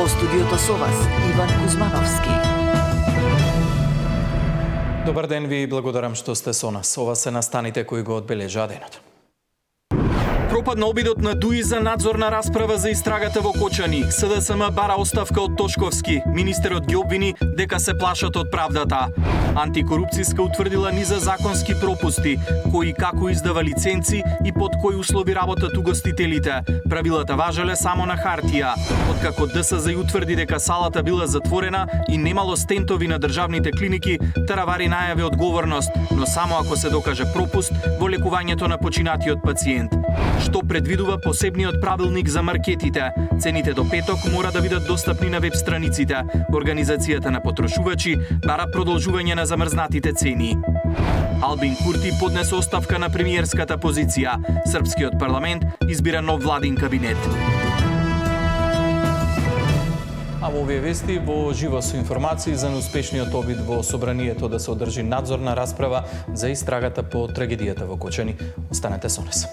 Во студиото со вас Иван Кузмановски. Добар ден ви и благодарам што сте со нас. Ова се настаните кои го одбележаа денот. Пропадна обидот на ДУИ за надзорна расправа за истрагата во Кочани. СДСМ бара оставка од Тошковски. Министерот ги обвини дека се плашат од правдата. Антикорупцијска утврдила низа законски пропусти, кои како издава лиценци и под кои услови работат угостителите. Правилата важеле само на хартија. Откако ДСЗ утврди дека салата била затворена и немало стентови на државните клиники, Таравари најави одговорност, но само ако се докаже пропуст во лекувањето на починатиот пациент. Што предвидува посебниот правилник за маркетите. Цените до петок мора да бидат достапни на веб страниците. Организацијата на потрошувачи бара продолжување на замрзнатите цени. Албин Курти поднесе оставка на премиерската позиција. Српскиот парламент избира нов владин кабинет. А во овие вести во живо со информации за неуспешниот обид во собранието да се одржи надзорна расправа за истрагата по трагедијата во Кочани. Останете со нас.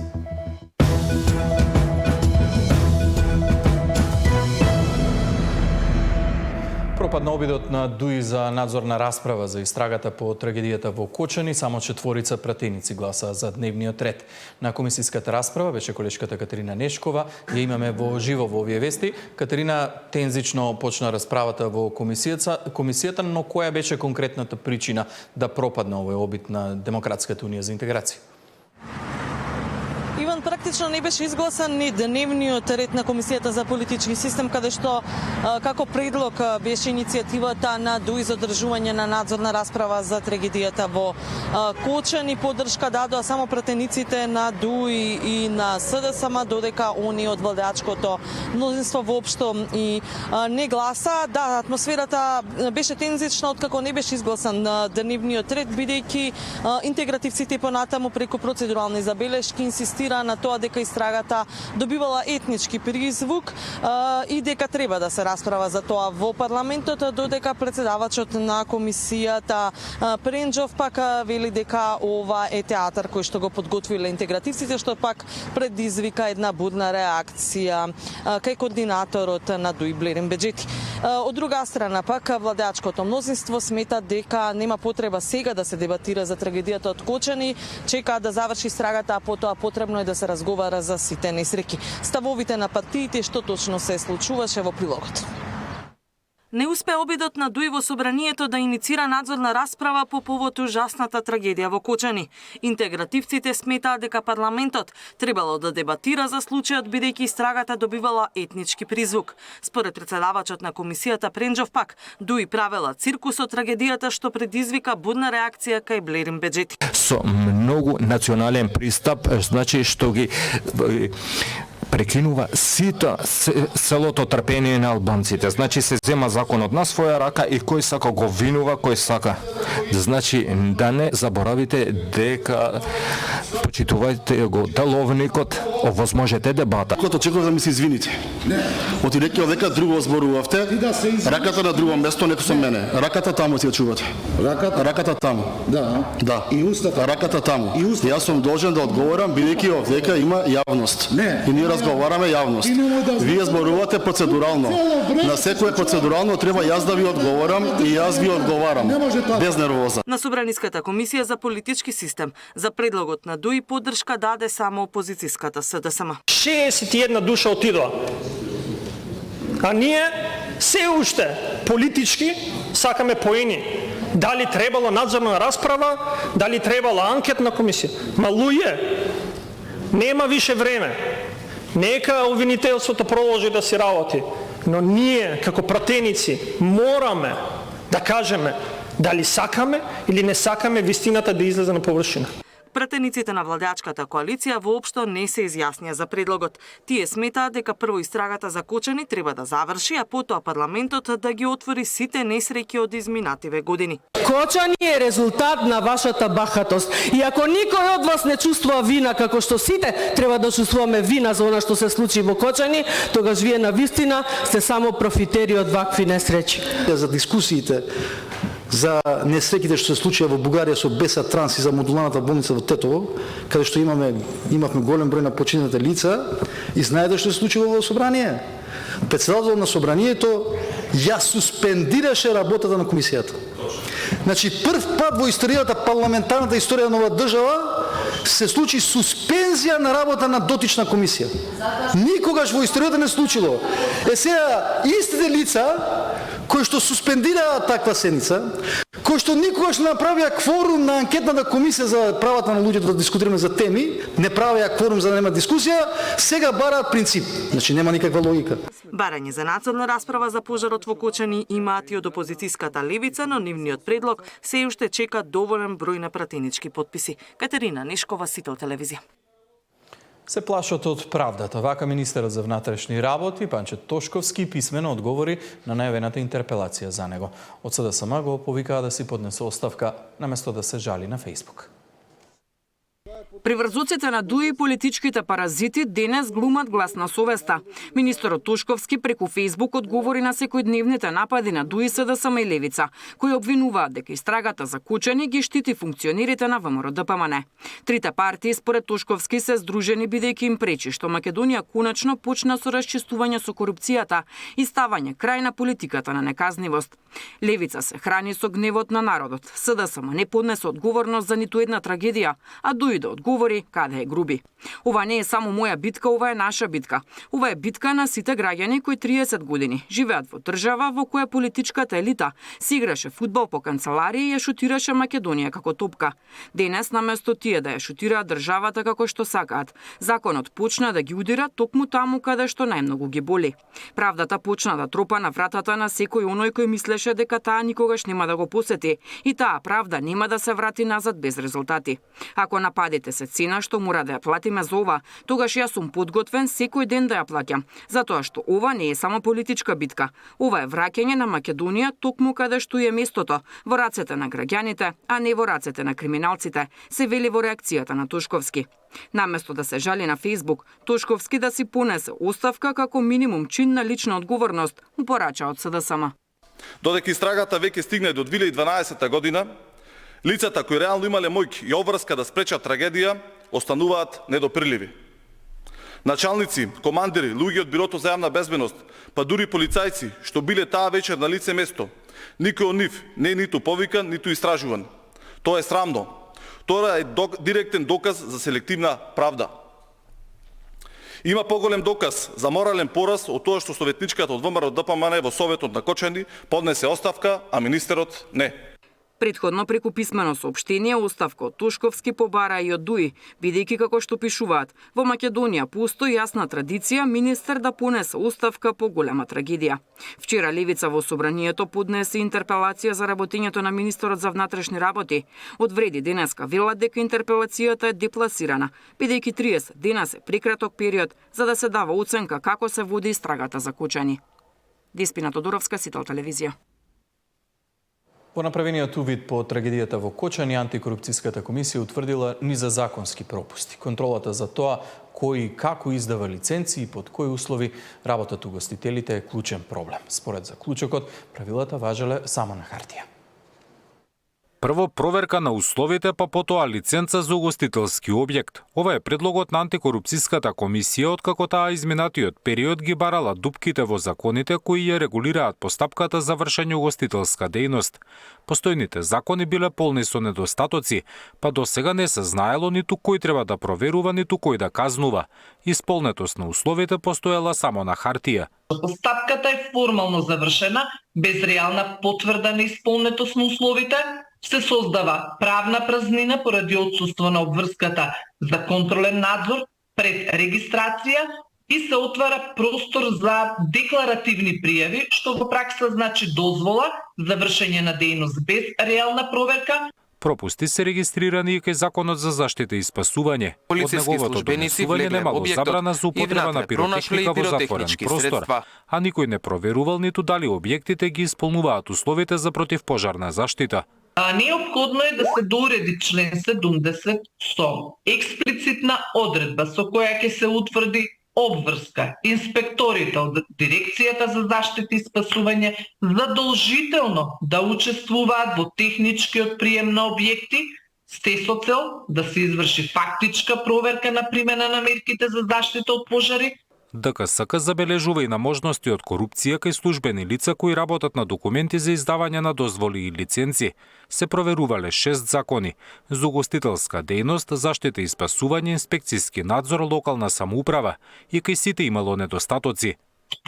Пропадна обидот на ДУИ за надзорна расправа за истрагата по трагедијата во Кочани, само 4 пратеници гласаа за дневниот ред. На комисиската расправа беше колешката Катерина Нешкова, ја имаме во живо во овие вести. Катерина, тензично почна расправата во комисијата, но која беше конкретната причина да пропадна овој обид на Демократската унија за интеграција? Иван, практично не беше изгласан ни дневниот ред на Комисијата за политички систем, каде што како предлог беше иницијативата на ДУИ за одржување на надзорна расправа за трагедијата во Кочани. Поддршка дадоа само пратениците на ДУИ и на СДСМ, додека они од владеачкото мнозинство воопшто и не гласа. Да, атмосферата беше тензична откако не беше изгласан дневниот ред, бидејќи интегративците понатаму преку процедурални забелешки инсистира на тоа дека истрагата добивала етнички призвук и дека треба да се расправа за тоа во парламентот, додека председавачот на комисијата Пренџов пак вели дека ова е театар кој што го подготвиле интегративците, што пак предизвика една бурна реакција кај координаторот на ДУИ Блерин Беџети. Од друга страна пак владеачкото мнозинство смета дека нема потреба сега да се дебатира за трагедијата од Кочани, чека да заврши истрагата, а потоа потребно е да се разговара за сите несреќи. Ставовите на партиите што точно се случуваше во прилогот. Не успе обидот на ДУИ во собранието да иницира надзорна расправа по повод ужасната трагедија во Кочани. Интегративците сметаат дека парламентот требало да дебатира за случајот бидејќи истрагата добивала етнички призвук. Според председавачот на комисијата Пренџов пак, ДУИ правела циркус од трагедијата што предизвика бурна реакција кај Блерин Беџети. Со многу национален пристап, значи што ги прекинува целото трпение на албанците. Значи се зема законот на своја рака и кој сака го винува, кој сака. Значи да не заборавите дека почитувајте го деловникот, овозможете дебата. Кото очекувам да ми се извините. Оти рекео дека друго зборувавте. Раката на друго место, нека со мене. Раката таму си ја чувате. Раката таму. Да. Да. И устата. Раката таму. И устата. Јас сум должен да одговорам бидејќи овдека има јавност. Не. И ние разговараме јавност. Вие зборувате процедурално. На секое процедурално треба јас да ви одговорам и јас ви одговарам. Без нервоза. На Собраниската комисија за политички систем за предлогот на ДУИ поддршка даде само опозицијската СДСМ. 61 душа отидоа. А ние се уште политички сакаме поени. Дали требало надзорна расправа, дали требала анкетна комисија. Ма луѓе, нема више време. Нека обвинителството продолжи да си работи, но ние како пратеници мораме да кажеме дали сакаме или не сакаме вистината да излезе на површина. Пратениците на владеачката коалиција воопшто не се изјаснија за предлогот. Тие сметаат дека прво истрагата за Кочани треба да заврши, а потоа парламентот да ги отвори сите несреќи од изминативе години. Кочани е резултат на вашата бахатост. И ако никој од вас не чувствува вина, како што сите треба да чувствуваме вина за она што се случи во Кочани, тогаш вие на вистина сте само профитери од вакви несреќи. За дискусиите за несреќите што се случија во Бугарија со Беса Транс и за модуларната болница во Тетово, каде што имавме голем број на починати лица, и знаете што се случило во собрание? Председател на собранието ја суспендираше работата на комисијата. Значи, прв пат во историјата, парламентарната историја на оваа држава, се случи суспензија на работа на дотична комисија. Никогаш во историјата не случило. Сега, истите лица, кои што суспендираа таква седница, кои што никогаш не направија кворум на анкетната комисија за правата на луѓето да дискутираме за теми, не правија кворум за да нема дискусија, сега бараат принцип. Значи, нема никаква логика. Барање за надзорна расправа за пожарот во Кочани имаат и од опозицијската левица, но нивниот предлог се уште чека доволен број на пратенички потписи. Катерина Нешкова, Сител телевизија. Се плашат од правдата. Вака министерот за внатрешни работи Панче Тошковски писмено одговори на најавената интерпелација за него. Од СДСМ го повикаа да си поднесе оставка наместо да се жали на Facebook. Приврзоците на ДУИ и политичките паразити денес глумат глас на совеста. Министерот Тошковски преку Фејсбук одговори на секојдневните напади на ДУИ, СДСМ и Левица, кои обвинуваат дека истрагата за Кочани ги штити функционерите на ВМРО-ДПМН. Трите партии според Тошковски се здружени бидејќи им пречи што Македонија конечно почна со расчистување со корупцијата и ставање крај на политиката на неказнивост. Левица се храни со гневот на народот. СДСМ не поднесе одговорност за ниту една трагедија, а ДУИ да одговори каде е груби. Ова не е само моја битка, ова е наша битка. Ова е битка на сите граѓани кои 30 години живеат во држава во која политичката елита си играше фудбал по канцеларија и ја шутираше Македонија како топка. Денес наместо тие да ја шутираат државата како што сакаат, законот почна да ги удира токму таму каде што најмногу ги боли. Правдата почна да тропа на вратата на секој оној кој мислеше дека таа никогаш нема да го посети и таа правда нема да се врати назад без резултати. Ако нападите се цена што мора да ја платиме за ова, тогаш јас сум подготвен секој ден да ја плаќам, затоа што ова не е само политичка битка. Ова е враќање на Македонија токму каде што е местото, во рацете на граѓаните, а не во рацете на криминалците, се вели во реакцијата на Тошковски. Наместо да се жали на Фејсбук, Тошковски да си понесе оставка како минимум чин на лична одговорност, му порача од СДСМ. Додека истрагата веќе стигне до 2012 година, лицата кои реално имале моќ и обврска да спречат трагедија, остануваат недопирливи. Началници, командири, луѓе од Бирото за јавна безбедност, па дури полицајци што биле таа вечер на лице место, никој од нив не е ниту повикан, ниту истражуван. Тоа е срамно. Тоа е директен доказ за селективна правда. Има поголем доказ за морален пораз од тоа што советничката од ВМРО-ДПМН во Советот на Кочани поднесе оставка, а министерот не. Предходно преку писмено соопштение оставка од Тошковски побара и од ДУИ, бидејќи како што пишуваат, во Македонија постои јасна традиција министер да понесе оставка по голема трагедија. Вчера Левица во собранието поднесе интерпелација за работењето на министерот за внатрешни работи. Од вреди денеска велат дека интерпелацијата е депласирана, бидејќи 30 дена се прекраток период за да се дава оценка како се води истрагата за Кочани. Деспина Тодоровска, Сител телевизија. По направениот увид по трагедијата во Кочани, антикорупцијската комисија утврдила низа законски пропусти. Контролата за тоа кој и како издава лиценци и под кои услови работат угостителите е клучен проблем. Според заклучокот, правилата важеле само на хартија. Прво проверка на условите, па потоа лиценца за угостителски објект. Ова е предлогот на антикорупцијската комисија, откако таа изминатиот период ги барала дупките во законите кои ја регулираат постапката за вршење угостителска дејност. Постојните закони биле полни со недостатоци, па до сега не се знаело ниту кој треба да проверува, ниту кој да казнува. Исполнетост на условите постоела само на хартија. Постапката е формално завршена, без реална потврда на исполнетост на условите, се создава правна празнина поради отсуство на обврската за контролен надзор пред регистрација и се отвара простор за декларативни пријави, што во пракса значи дозвола за вршење на дејност без реална проверка. Пропусти се регистрирани и кај Законот за заштита и спасување. Од неговото донесување немало забрана за употреба на пиротехника во затворен простор, а никој не проверувал ниту дали објектите ги исполнуваат условите за противпожарна заштита. Неопходно е да се дореди член 70 со експлицитна одредба со која ќе се утврди обврска инспекторите од Дирекцијата за заштита и спасување задолжително да учествуваат во техничкиот прием на објекти, со цел да се изврши фактичка проверка на примена на мерките за заштита од пожари. ДКСК забележува и на можности од корупција кај службени лица кои работат на документи за издавање на дозволи и лиценци. Се проверувале 6 закони: за угостителска дејност, заштита и спасување, инспекцијски надзор, локална самоуправа, и кај сите имало недостатоци.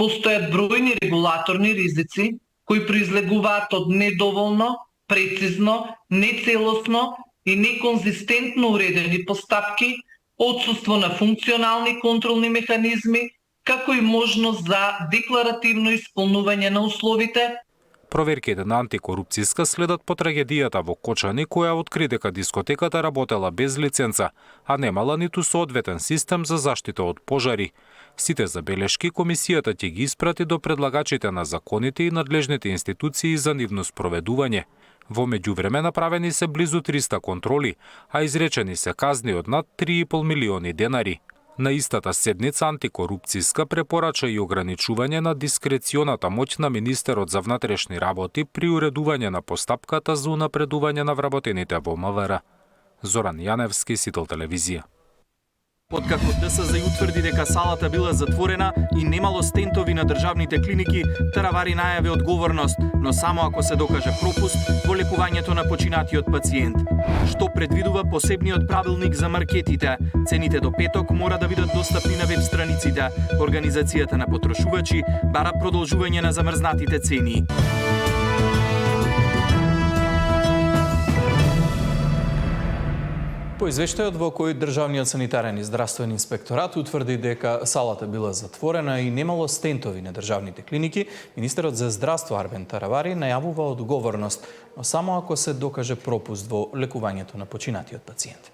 Постојат бројни регулаторни ризици кои произлегуваат од недоволно, прецизно, нецелосно и неконзистентно уредени постапки, отсуство на функционални контролни механизми, како и можност за декларативно исполнување на условите. Проверките на антикорупцијска следат по трагедијата во Кочани, која откри дека дискотеката работела без лиценца, а немала ниту соодветен систем за заштита од пожари. Сите забелешки комисијата ќе ги испрати до предлагачите на законите и надлежните институции за нивно спроведување. Во меѓувреме направени се близу 300 контроли, а изречени се казни од над 3,5 милиони денари. На истата седница антикорупцијска препорача и ограничување на дискреционата моќ на министерот за внатрешни работи при уредување на постапката за унапредување на вработените во МВР. Зоран Јаневски, Сител телевизија. Откако ДСЗ утврди дека салата била затворена и немало стентови на државните клиники, Таравари најави одговорност, но само ако се докаже пропуст во лекувањето на починатиот пациент. Што предвидува посебниот правилник за маркетите. Цените до петок мора да бидат достапни на веб страниците. Организацијата на потрошувачи бара продолжување на замрзнатите цени. По извештајот во кој Државниот санитарен и здравствен инспекторат утврди дека салата била затворена и немало стентови на државните клиники, министерот за здравство Арбен Таравари најавува одговорност, но само ако се докаже пропуст во лекувањето на починатиот пациент.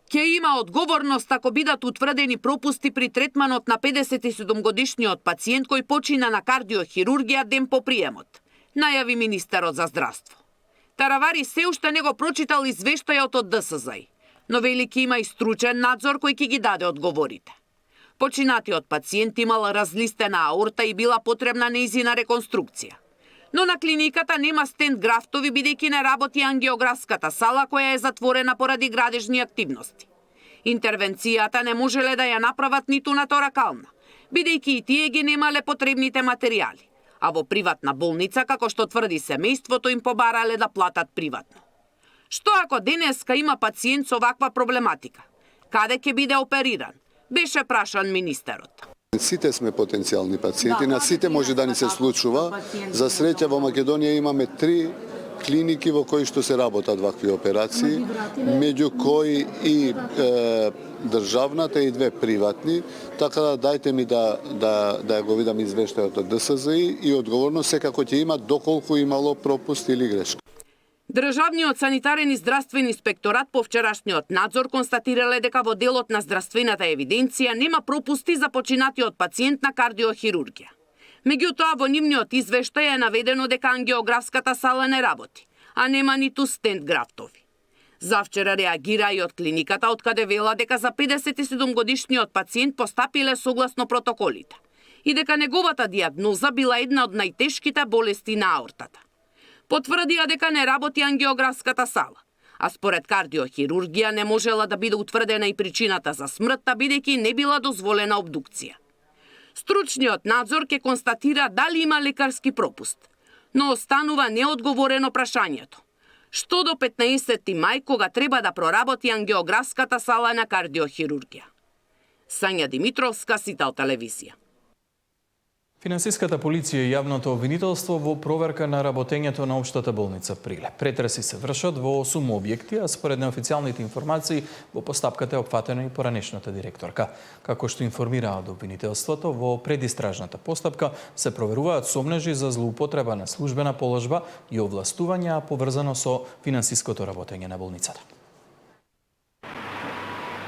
Ќе има одговорност ако бидат утврдени пропусти при третманот на 57-годишниот пациент кој почина на кардиохирургија ден по приемот, најави министерот за здравство. Таравари се уште не го прочитал извештајот од ДСЗ, но вели ќе има и стручен надзор кој ќе ги даде одговорите. Починатиот пациент имал разлистена аорта и била потребна нејзина реконструкција. Но на клиниката нема стент графтови бидејќи не работи ангиографската сала која е затворена поради градежни активности. Интервенцијата не можеле да ја направат ниту на торакална, бидејќи и тие ги немале потребните материјали. А во приватна болница, како што тврди семејството, им побарале да платат приватно. Што ако денеска има пациент со ваква проблематика? Каде ќе биде опериран? Беше прашан министерот. Сите сме потенцијални пациенти, на сите може да ни се случува. За среќа во Македонија имаме 3 клиники во кои што се работат вакви операции, меѓу кои и државната и 2 приватни, така да дајте ми да го видам извештајот од ДСЗ и одговорно секако ќе има доколку имало пропуст или грешка. Државниот санитарен и здравствен инспекторат по вчерашниот надзор констатирале дека во делот на здравствената евиденција нема пропусти за починатиот пациент на кардиохирургија. Меѓутоа, во нивниот извештај е наведено дека ангиографската сала не работи, а нема ниту стент графтови. Завчера реагира и од клиниката, откаде вела дека за 57-годишниот пациент постапиле согласно протоколите и дека неговата диагноза била една од најтешките болести на аортата. Потврдија дека не работи ангиографската сала, а според кардиохирургија не можела да биде утврдена и причината за смртта, бидејќи не била дозволена обдукција. Стручниот надзор ќе констатира дали има лекарски пропуст, но останува неодговорено прашањето. Што до 15 мај, кога треба да проработи ангиографската сала на кардиохирургија? Сања Димитровска, Сител телевизија. Финансиската полиција и јавното обвинителство во проверка на работењето на општата болница Прилеп. Претреси се вршат во 8 објекти, а според неофицијалните информации во постапката е опфатена и поранешната директорка. Како што информираа од обвинителството, во предистражната постапка се проверуваат сомнежи за злоупотреба на службена положба и овластувања поврзано со финансиското работење на болницата.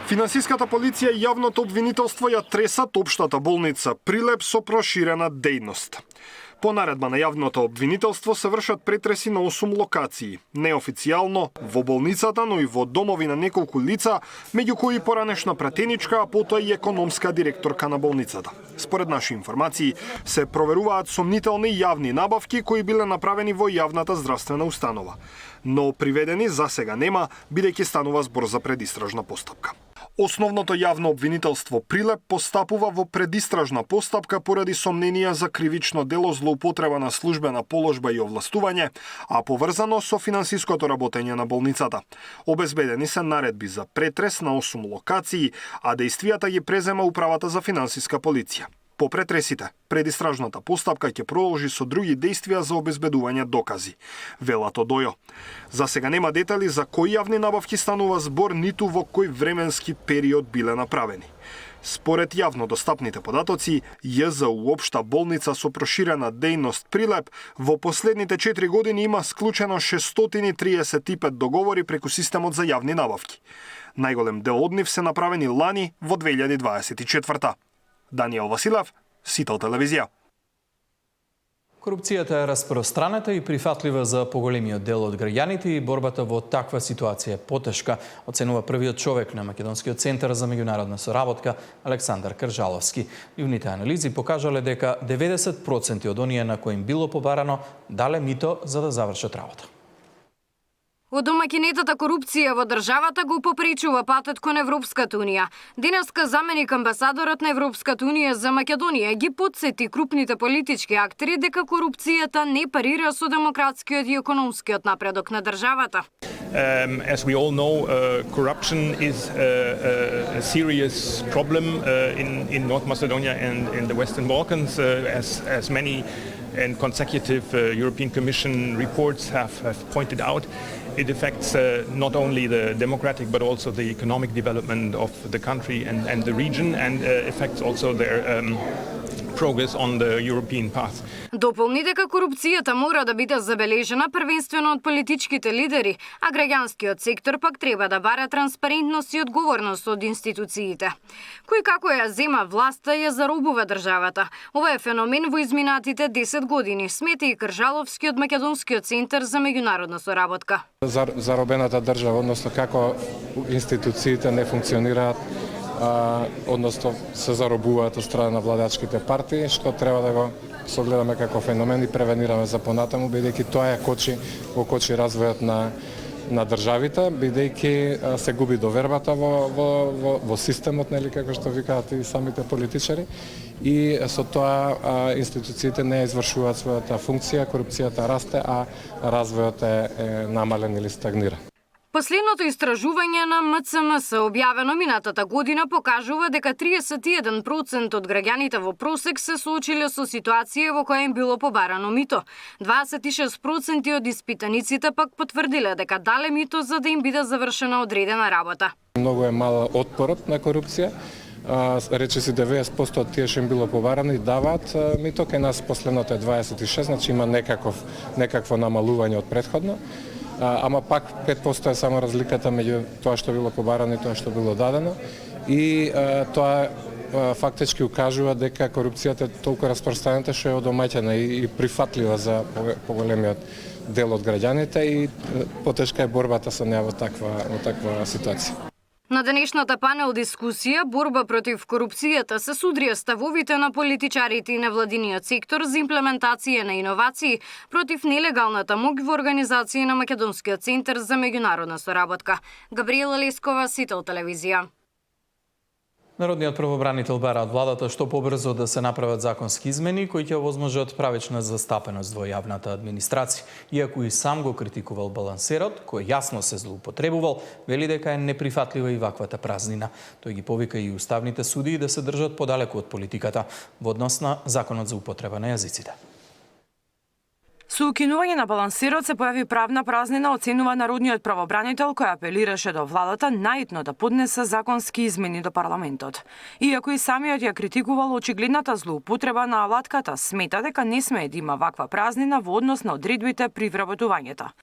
Финансиската полиција и јавното обвинителство ја тресат општата болница Прилеп со проширена дејност. По наредба на јавното обвинителство се вршат претреси на 8 локации. Неофицијално во болницата, но и во домови на неколку лица, меѓу кои поранешна пратеничка, а потоа и економска директорка на болницата. Според наши информации, се проверуваат сомнителни јавни набавки кои биле направени во јавната здравствена установа. Но приведени за сега нема, бидејќи станува збор за предистражна постапка. Основното јавно обвинителство Прилеп постапува во предистражна постапка поради сомненија за кривично дело злоупотреба на службена положба и овластување, а поврзано со финансиското работење на болницата. Обезбедени се наредби за претрес на 8 локации, а действијата ги презема Управата за финансиска полиција. По претресите, предистражната постапка ќе продолжи со други действија за обезбедување докази, велат од ОЈО. За сега нема детали за кои јавни набавки станува збор, ниту во кој временски период биле направени. Според јавно достапните податоци, ЈЗУ Општа болница со проширена дејност Прилеп во последните 4 години има склучено 635 договори преку системот за јавни набавки. Најголем дел од нив се направени лани во 2024. Даниел Василев, Сител телевизија. Корупцијата е распространета и прифатлива за поголемиот дел од граѓаните и борбата во таква ситуација е потешка, оценува првиот човек на Македонскиот центар за меѓународна соработка Александар Кржаловски. Нивните анализи покажале дека 90% од оние на кои им било побарано дале мито за да завршат работа. Од домаќинетата корупција во државата го попречува патот кон Европската унија. Денеска заменик амбасадорот на Европската унија за Македонија ги потсети крупните политички актери дека корупцијата не парира со демократскиот и економскиот напредок на државата. As we all know, corruption is a serious problem in North Macedonia and in the Western Balkans, as many and consecutive European Commission reports have pointed out. It affects not only the democratic but also the economic development of the country and the region, and affects also their progress on the European path. Дополни дека корупцијата мора да биде забележена првенствено од политичките лидери, а граѓанскиот сектор пак треба да бара транспарентност и одговорност од институциите. Кој како ја зема власта ја заробува државата. Ова е феномен во изминатите 10 години, смета и Кржаловски од Македонскиот центар за меѓународна соработка. Заробената држава, односно како институциите не функционираат, односно се заробуваат од страна на владачките партии, што треба да го согледаме како феномен и превенираме за понатаму, бидејќи тоа ја кочи развојот на државите, бидејќи се губи довербата во системот, нели, како што викаат и самите политичари, и со тоа институциите не извршуваат својата функција, корупцијата расте, а развојот е намален или стагнира. Последното истражување на МЦМС, објавено минатата година, покажува дека 31% од граѓаните во просек се соочиле со ситуација во која им било побарано мито. 26% од испитаниците пак потврдиле дека дале мито за да им биде завршена одредена работа. Многу е мал отпорот на корупција. Речиси 90% од тие што им било побарано и даваат мито, кај нас последното е 26%, значи има некакво намалување од претходно. Ама пак 5% е само разликата меѓу тоа што било побарано и тоа што било дадено. И тоа фактички укажува дека корупцијата е толку распространета што е одомаќена и прифатлива за поголемиот дел од граѓаните и потешка е борбата со неа во таква ситуација. На денешната панел дискусија борба против корупцијата се судрија ставовите на политичарите и невладиниот сектор за имплементација на иновации против нелегалната моќ во организација на Македонскиот центар за меѓународна соработка. Габриела Лескова, Сител телевизија. Народниот правобранител бара од владата што побрзо да се направат законски измени кои ќе овозможат правична застапеност во јавната администрација. Иако и сам го критикувал балансерот, кој јасно се злоупотребувал, вели дека е неприфатлива и ваквата празнина. Тој ги повика и уставните судии да се држат подалеку од политиката во однос на законот за употреба на јазиците. Со укинување на балансерот се појави правна празнина, оценува народниот правобранител, кој апелираше до владата наитно да поднесе законски измени до парламентот. Иако и самиот ја критикувал очигледната злоупотреба на алатката, смета дека не смее да има ваква празнина во однос на одредбите при вработувањето.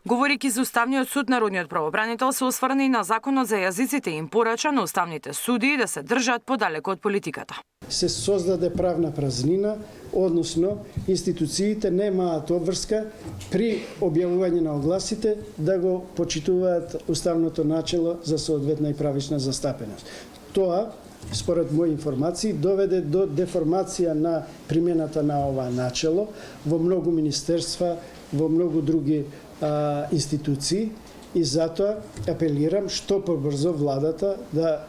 Говорейки за Уставниот суд, народниот правобранител се осврна и на законот за јазиците и им порача на уставните судии да се држат подалеку од политиката. Се создаде правна празнина, односно институциите немаат обврска при објавување на огласите да го почитуваат уставното начело за соодветна и правична застапеност. Тоа, според мои информации, доведе до деформација на примената на ова начело во многу министерства, во многу други институции, и затоа апелирам што побрзо владата да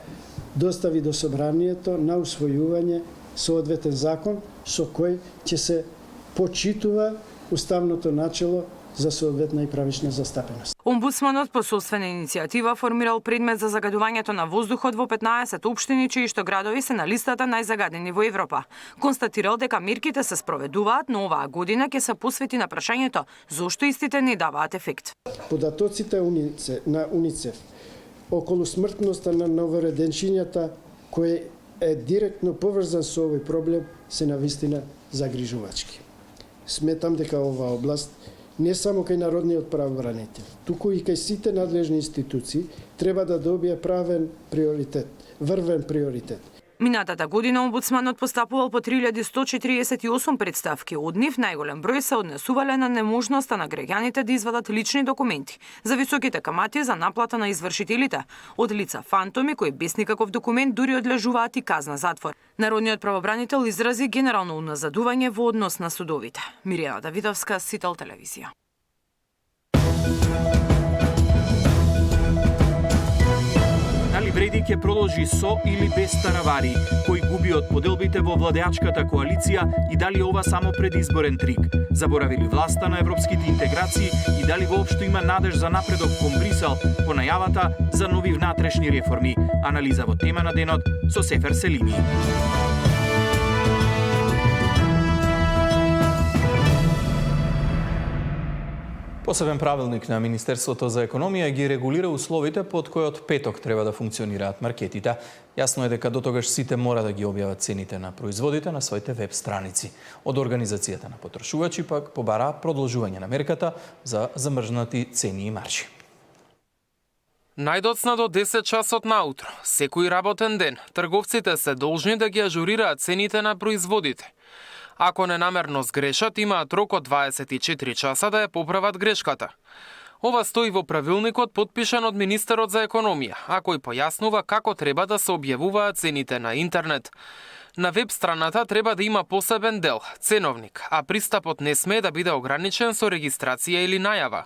достави до собранието на усвојување соодветен закон со кој ќе се почитува уставното начело за соодветна и правична застапеност. Омбудсманот по собствена иницијатива формирал предмет за загадувањето на воздухот во 15 општини чии што градови се на листата најзагадени во Европа. Констатирал дека мерките се спроведуваат, но оваа година ќе се посвети на прашањето зошто истите не даваат ефект. Податоците на УНИЦЕФ околу смртноста на новороденчињата, кој е директно поврзан со овој проблем, се навистина загрижувачки. Сметам дека оваа област не само кај народниот правобранител, туку и кај сите надлежни институции треба да добие врвен приоритет. Минатата година омбудсманот постапувал по 3148 представки, од нив најголем број се однесувале на неможноста на граѓаните да извадат лични документи, за високите камати за наплата на извршителите, од лица фантоми кои без никаков документ дури одлежуваат и казна затвор. Народниот правобранител изрази генерално уназадување во однос на судовите. Мирјана Давидовска, Сител телевизија. Дали вреди ќе продолжи со или без Таравари, кој губи од поделбите во владеачката коалиција и дали ова само предизборен трик? Заборавили власта на европските интеграции и дали воопшто има надеж за напредок кон Брисел по најавата за нови внатрешни реформи? Анализа во тема на денот со Сефер Селими. Посебен правилник на Министерството за економија ги регулира условите под кои од петок треба да функционираат маркетите. Јасно е дека дотогаш сите мора да ги објават цените на производите на своите веб страници. Од Организацијата на потрошувачи пак побара продолжување на мерката за замрзнати цени и маржи. Најдоцна до 10 часот наутро, секој работен ден, трговците се должни да ги ажурираат цените на производите. Ако ненамерно сгрешат, имаат рок од 24 часа да ја поправат грешката. Ова стои во правилникот подпишан од министерот за економија, а кој појаснува како треба да се објавуваат цените на интернет. На веб страната треба да има посебен дел, ценовник, а пристапот не смее да биде ограничен со регистрација или најава.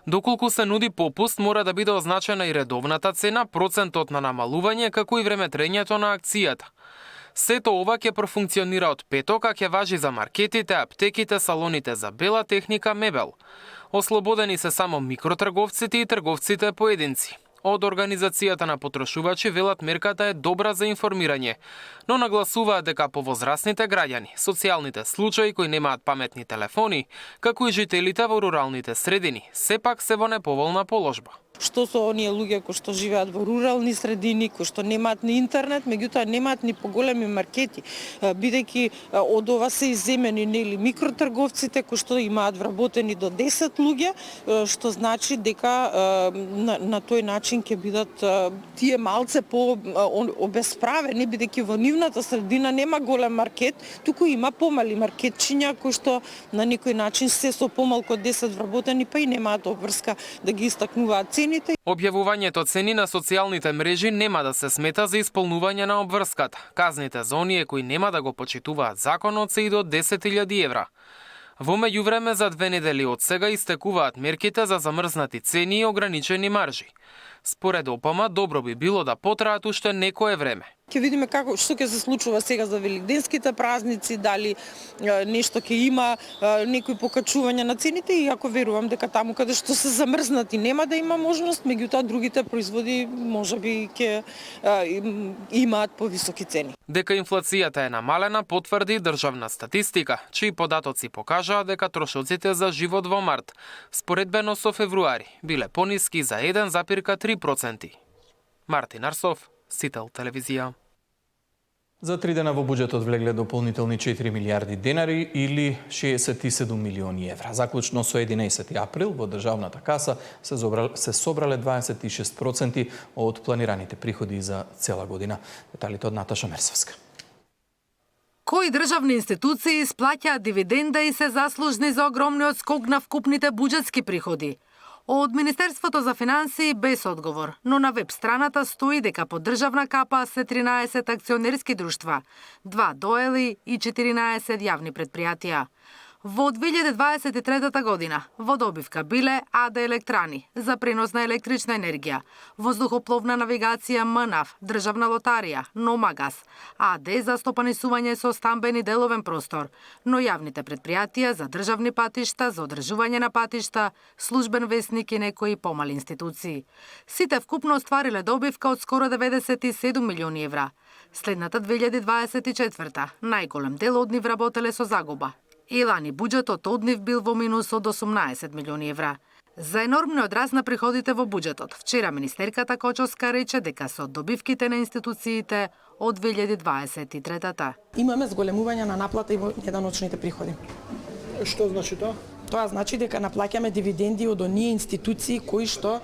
Доколку се нуди попуст, мора да биде означена и редовната цена, процентот на намалување, како и времетрењето на акцијата. Сето ова ќе профункционира од петок, а ќе важи за маркетите, аптеките, салоните за бела техника, мебел. Ослободени се само микротрговците и трговците поединци. Од Организацијата на потрошувачи велат мерката е добра за информирање, но нагласуваат дека повозрасните граѓани, социјалните случаи кои немаат паметни телефони, како и жителите во руралните средини, сепак се во неповолна положба. Што со оние луѓе кои што живеат во рурални средини, кои што немаат ни интернет, меѓутоа немаат ни поголеми маркети, бидејќи од ова се изземени нели микротрговците кои што имаат вработени до 10 луѓе, што значи дека на тој начин ќе бидат тие малце по обесправени, бидејќи во нивната средина нема голем маркет, туку има помали маркетчиња кои што на некој начин се со помалку од 10 вработени, па и немаат обврска да ги истакнуваат цените. Објавувањето цени на социјалните мрежи нема да се смета за исполнување на обврската. Казните за оние кои нема да го почитуваат законот се и до 10.000 евра. Во меѓувреме за 2 недели од сега истекуваат мерките за замрзнати цени и ограничени маржи. Според ОПМ, добро би било да потраат уште некое време. Ќе видиме што ќе се случува сега за великденските празници, дали нешто ќе има, некои покачување на цените, и ако верувам дека таму каде што се замрзнати нема да има можност, меѓутоа другите производи можеби ќе имаат повисоки цени. Дека инфлацијата е намалена потврди државна статистика, чии податоци покажаа дека трошоците за живот во март, споредбено со февруари, биле пониски за 1,3%. Мартин Арсов, Сител телевизија. За 3 дена во буџетот влегле дополнителни 4 милиарди денари или 67 милиони евра. Заклучно со 11 април во државната каса се собрале 26% од планираните приходи за цела година. Деталите од Наташа Мерсовска. Кои државни институции исплаќаат дивиденда и се заслужни за огромниот скок на вкупните буџетски приходи? Од Министерството за финансии без одговор, но на веб страната стои дека под државна капа се 13 акционерски друштва, 2 доели и 14 јавни предпријатија. Во 2023 година водобивка биле АД Електрани за пренос на електрична енергија, воздухопловна навигација МНАВ, државна лотарија, Номагас, АД за стопанисување со стамбен и деловен простор, но јавните предпријатија за државни патишта, за одржување на патишта, службен весник и некои помали институции. Сите вкупно оствариле добивка од скоро 97 милиони евра. Следната 2024, најголем дел од нив работеле со загуба. И лани буџетот од нив бил во минус од 18 милиони евра. За енормниот раст на приходите во буџетот, вчера министерката Кочовска рече дека се од добивките на институциите од 2023-та. Имаме зголемување на наплата и во неданочните приходи. Што значи тоа? Тоа значи дека наплаќаме дивиденди од оние институции кои што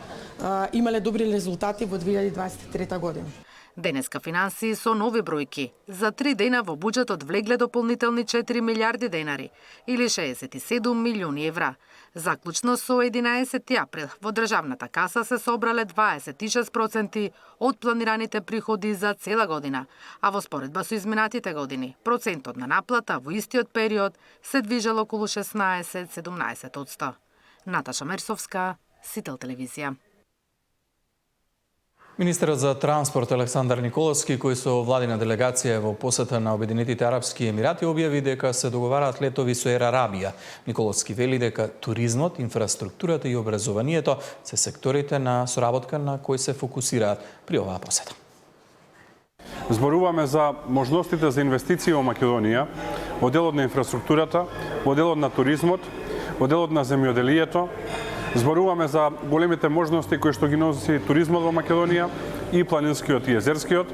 имале добри резултати во 2023 година. Денеска финансии со нови бројки. За 3 дена во буџетот влегле дополнителни 4 милиарди денари или 67 милиони евра. Заклучно со 11 април во државната каса се собрале 26% од планираните приходи за цела година, а во споредба со изминатите години, процентот на наплата во истиот период се движел околу 16-17%. Наташа Мерсовска, Сител телевизија. Министерот за транспорт Александар Николовски, кој со владина делегација во посета на Обединетите арапски емирати, објави дека се договараат летови со Ер Арабија. Николовски вели дека туризмот, инфраструктурата и образованието се секторите на соработка на кои се фокусираат при оваа посета. Зборуваме за можностите за инвестиции во Македонија, во делот на инфраструктурата, во делот на туризмот, во делот на земјоделието. Зборуваме за големите можности кои што ги носи туризмот во Македонија, и планинскиот и езерскиот,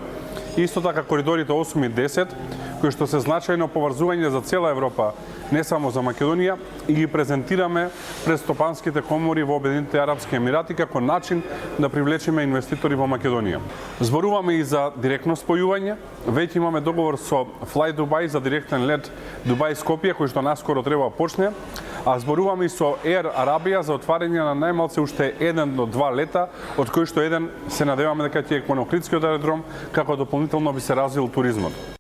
исто така коридорите 8 и 10, кои што се значајно поврзување за цела Европа, не само за Македонија, и ги презентираме пред стопанските комори во Обединетите арапски емирати како начин да привлечеме инвеститори во Македонија. Зборуваме и за директно спојување. Веќе имаме договор со Fly Dubai за директен лет Дубај-Скопје, кој што наскоро треба почне, а зборуваме и со Ер Арабија за отварање на најмалце уште 1 до 2 лета, од кои што еден се надеваме дека ќе е Конохридскиот аеродром, како дополнително би се развил туризмот.